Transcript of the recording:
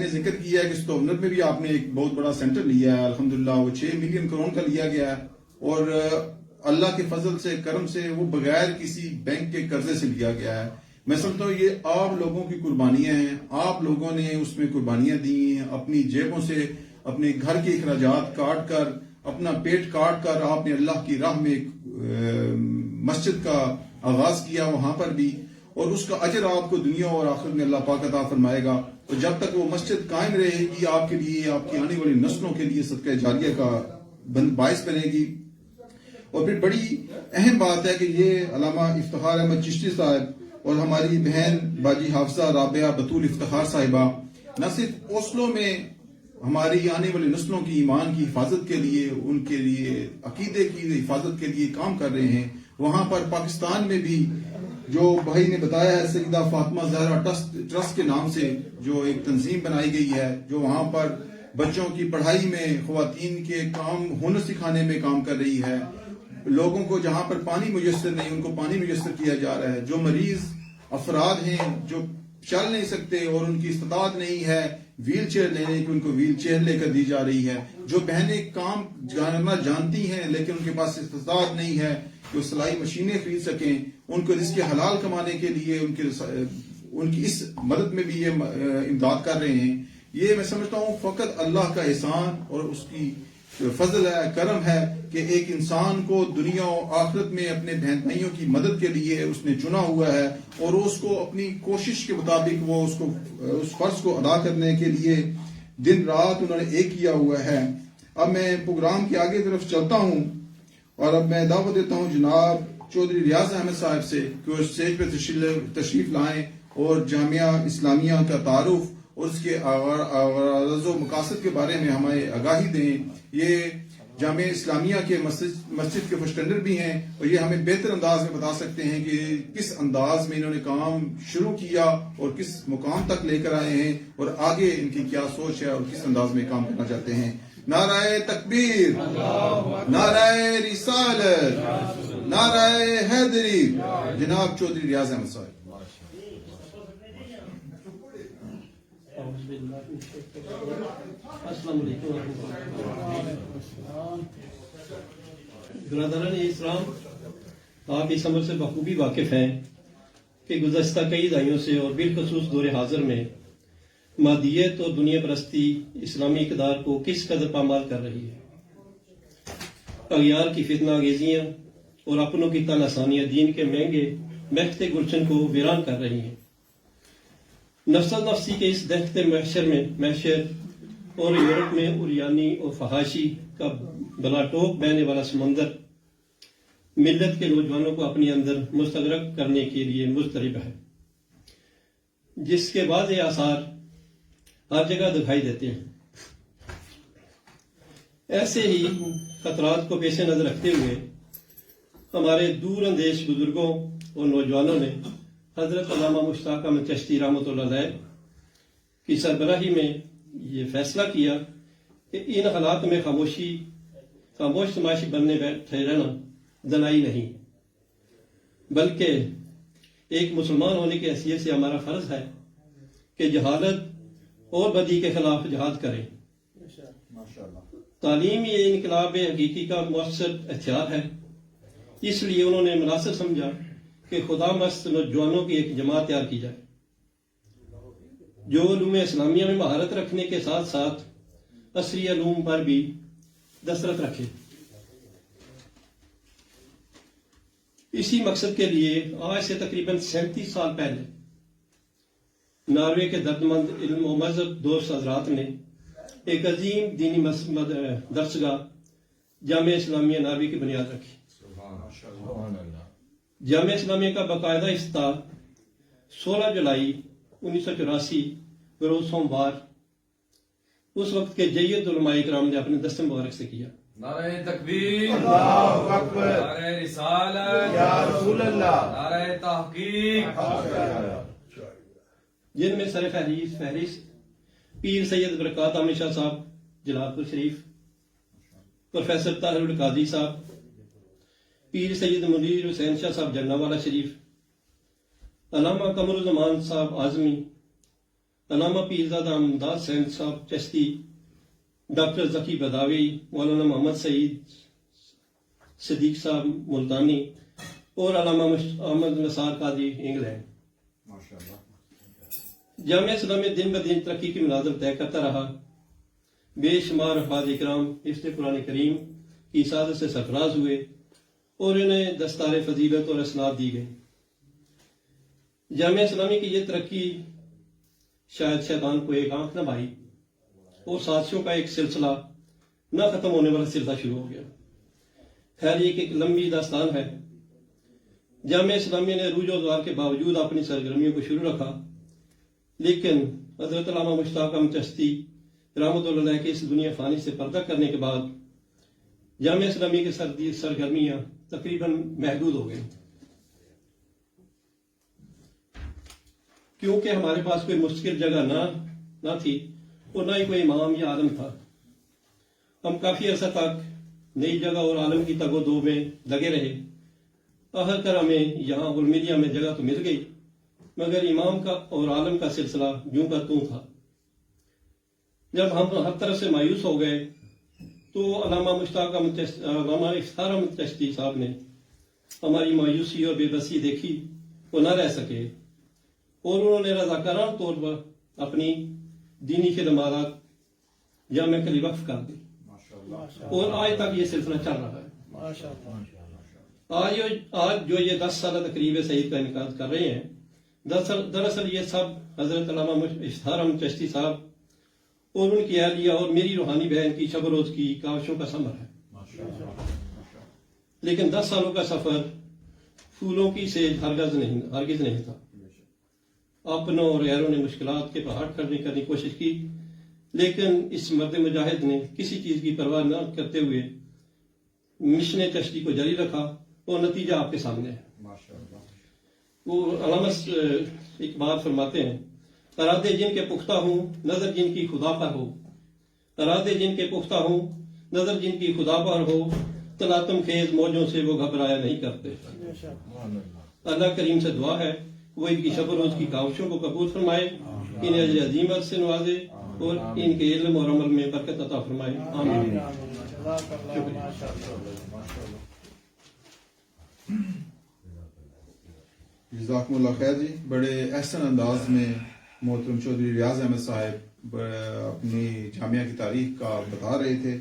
نے ذکر کیا ہے کہ ستومنت میں بھی آپ نے ایک بہت بڑا سینٹر لیا ہے الحمدللہ، وہ 6 ملین کروڑ کا لیا گیا ہے، اور اللہ کے فضل سے کرم سے وہ بغیر کسی بینک کے قرضے سے لیا گیا ہے۔ میں سمجھتا ہوں یہ آپ لوگوں کی قربانیاں ہیں، آپ لوگوں نے اس میں قربانیاں دی ہیں، اپنی جیبوں سے اپنے گھر کے اخراجات کاٹ کر، اپنا پیٹ کاٹ کر آپ نے اللہ کی راہ میں ایک مسجد کا آغاز کیا وہاں پر بھی، اور اس کا اجر آپ کو دنیا اور آخرت میں اللہ پاک عطا فرمائے گا۔ اور جب تک وہ مسجد قائم رہے گی آپ کے لیے، آپ کی آنے والی نسلوں کے لیے صدقہ جاریہ کا باعث بنے گی۔ اور پھر بڑی اہم بات ہے کہ یہ علامہ افتخار احمد چشتی صاحب اور ہماری بہن باجی حافظہ رابعہ بطول افتخار صاحبہ نہ صرف اوسلو میں ہماری آنے والی نسلوں کی ایمان کی حفاظت کے لیے، ان کے لیے عقیدے کی حفاظت کے لیے کام کر رہے ہیں، وہاں پر پاکستان میں بھی جو بھائی نے بتایا ہے سیدہ فاطمہ زہرا ٹرسٹ کے نام سے جو ایک تنظیم بنائی گئی ہے، جو وہاں پر بچوں کی پڑھائی میں، خواتین کے کام ہنر سکھانے میں کام کر رہی ہے، لوگوں کو جہاں پر پانی میسر نہیں ان کو پانی میسر کیا جا رہا ہے، جو مریض افراد ہیں جو چل نہیں سکتے اور ان کی استطاعت نہیں ہے ویل چیئر لینے کی، ان کو ویل چیئر لے کر دی جا رہی ہے، جو بہنیں کام جاننا جانتی ہیں لیکن ان کے پاس استطاعت نہیں ہے کہ وہ سلائی مشینیں خرید سکیں، ان کو رزق حلال کمانے کے لیے ان کی اس مدد میں بھی یہ امداد کر رہے ہیں۔ یہ میں سمجھتا ہوں فقط اللہ کا احسان اور اس کی فضل ہے، کرم ہے کہ ایک انسان کو دنیا و آخرت میں اپنے بہن بھائیوں کی مدد کے لیے اس نے چنا ہوا ہے، اور اس کو اپنی کوشش کے مطابق وہ اس فرض کو ادا کرنے کے لیے دن رات انہوں نے ایک کیا ہوا ہے۔ اب میں پروگرام کے آگے طرف چلتا ہوں، اور اب میں دعوت دیتا ہوں جناب چودھری ریاض احمد صاحب سے کہ وہ اسٹیج پہ تشریف لائیں اور جامعہ اسلامیہ کا تعارف اور اس کے غرض و مقاصد کے بارے میں ہمیں آگاہی دیں۔ یہ جامعہ اسلامیہ کے مسجد کے فسٹینڈر بھی ہیں، اور یہ ہمیں بہتر انداز میں بتا سکتے ہیں کہ کس انداز میں انہوں نے کام شروع کیا اور کس مقام تک لے کر آئے ہیں، اور آگے ان کی کیا سوچ ہے اور کس انداز میں کام کرنا چاہتے ہیں۔ نعرہ تکبیر، نعرہ رسالت، نعرہ حیدری، جناب چودھری ریاض احمد صاحب۔ السلام علیکم ورحمۃ اللہ۔ برادران اسلام، آپ اس امر سے بخوبی واقف ہیں کہ گزشتہ کئی دہائیوں سے اور بالخصوص دور حاضر میں مادیت اور دنیا پرستی اسلامی اقدار کو کس قدر پامال کر رہی ہے۔ اغیار کی فتنہ انگیزیاں اور اپنوں کی تناسانیاں دین کے مہنگے محکتے گلشن کو ویران کر رہی ہیں۔ نفس نفسی کے اس دہتے محشر اور یورپ میں اریانی اور فحاشی کا بلا ٹوک بہنے والا سمندر ملت کے نوجوانوں کو اپنے اندر مستغرق کرنے کے لیے مضطرب ہے، جس کے واضح آثار ہر جگہ دکھائی دیتے ہیں۔ ایسے ہی خطرات کو پیش نظر رکھتے ہوئے ہمارے دور اندیش بزرگوں اور نوجوانوں نے حضرت علامہ مشتاق احمد چشتی رحمۃ اللہ علیہ کی سربراہی میں یہ فیصلہ کیا کہ ان حالات میں خاموش تماشی بننے بیٹھے رہنا دنائی نہیں، بلکہ ایک مسلمان ہونے کی حیثیت سے ہمارا فرض ہے کہ جہالت اور بدی کے خلاف جہاد کریں۔ تعلیم یہ انقلاب حقیقی کا مؤثر ہتھیار ہے، اس لیے انہوں نے مناسب سمجھا کہ خدا مست نوجوانوں کی ایک جماعت تیار کی جائے جو علوم اسلامیہ میں مہارت رکھنے کے ساتھ ساتھ عصری علوم پر بھی دسترس رکھے۔ اسی مقصد کے لیے آج سے تقریباً 37 سال پہلے ناروے کے دردمند علم و مذہب دوست حضرات نے ایک عظیم دینی درسگاہ جامعہ اسلامیہ ناروے کی بنیاد رکھی۔ جامعہ اسلامیہ کا باقاعدہ افتتاح 16 جولائی 1984 بروز سوموار اس وقت کے جید علماء کرام نے اپنے دست مبارک سے کیا۔ نعرہ تکبیر، اللہ اکبر، نعرہ رسالت، یا رسول اللہ، نعرہ تحقیق، جن میں سر فہرست پیر سید برکات احمد شاہ صاحب جلال پور شریف، پروفیسر طاہر القادری صاحب، پیر سید منیر حسین شاہ صاحب جنہ والا شریف، علامہ قمر الزمان صاحب اعظمی، علامہ پیرزادہ امداد سین صاحب چشتی، ڈاکٹر ذکی بداوی، مولانا محمد سعید صدیق صاحب ملتانی اور علامہ احمد نثار قادری انگلینڈ۔ جامعہ اسلامیہ دن بدن ترقی کی مناظر طے کرتا رہا۔ بے شمار افراد اکرام حفظ قرآن کریم کی سعادت سے سرفراز ہوئے اور انہیں دستار فضیلت اور اسناد دی گئی۔ جامعہ اسلامی کی یہ ترقی شاید شیطان کو ایک آنکھ نہ بھائی اور سازشوں کا ایک سلسلہ نہ ختم ہونے والا سلسلہ شروع ہو گیا۔ خیر یہ ایک لمبی داستان ہے۔ جامعہ اسلامیہ نے عروج و زوال کے باوجود اپنی سرگرمیوں کو شروع رکھا، لیکن حضرت علامہ مشتاق احمد چشتی رحمۃ اللہ علیہ کے اس دنیا فانی سے پردہ کرنے کے بعد جامعہ اسلامیہ کی سرگرمیاں تقریباً محدود ہو گئیں، کیونکہ ہمارے پاس کوئی مستقل جگہ نہ تھی اور نہ ہی کوئی امام یا عالم تھا۔ ہم کافی عرصہ تک نئی جگہ اور عالم کی تگ و دو میں لگے رہے۔ آخر کر ہمیں یہاں المیدیا میں جگہ تو مل گئی، مگر امام کا اور عالم کا سلسلہ یوں کا توں تھا۔ جب ہم ہر طرف سے مایوس ہو گئے تو علامہ افتخار احمد چشتی صاحب نے ہماری مایوسی اور بے بسی دیکھی، وہ نہ رہ سکے اور انہوں نے رضاکارانہ طور پر اپنی دینی خدمات جامعہ کے لیے وقف کر دی اور آج تک یہ سلسلہ چل رہا ہے۔ آج جو یہ 10 سالہ تقریب سعید کا انعقاد کر رہے ہیں، دراصل یہ سب حضرت علامہ افتخار احمد چشتی صاحب اور ان کی اہلیہ اور میری روحانی بہن کی شب و روز کی کاوشوں کا ثمر ہے۔ لیکن 10 سالوں کا سفر پھولوں کی سیج ہرگز نہیں تھا۔ اپنوں اور غیروں نے مشکلات کے پہاڑ کرنے کی کوشش کی، لیکن اس مرد مجاہد نے کسی چیز کی پرواہ نہ کرتے ہوئے مشن چشتی کو جاری رکھا اور نتیجہ آپ کے سامنے ہے۔ وہ علامہ اقبال فرماتے ہیں، ارادے جن کے پختہ ہوں نظر جن کی خدا پر ہو، ارادے جن کے پختہ ہوں نظر جن کی خدا پر ہو، تلاطم خیز موجوں سے وہ گھبرایا نہیں کرتے۔ اللہ کریم سے دعا ہے وہ ان کی شب و روز کی کاوشوں کو قبول فرمائے، انہیں اجر عظیم سے نوازے اور ان کے علم اور عمل میں برکت عطا فرمائے، آمین۔ جزاکم اللہ خیر جی، بڑے احسن انداز میں محترم چودھری ریاض احمد صاحب اپنی جامعہ کی تاریخ کا بتا رہے تھے۔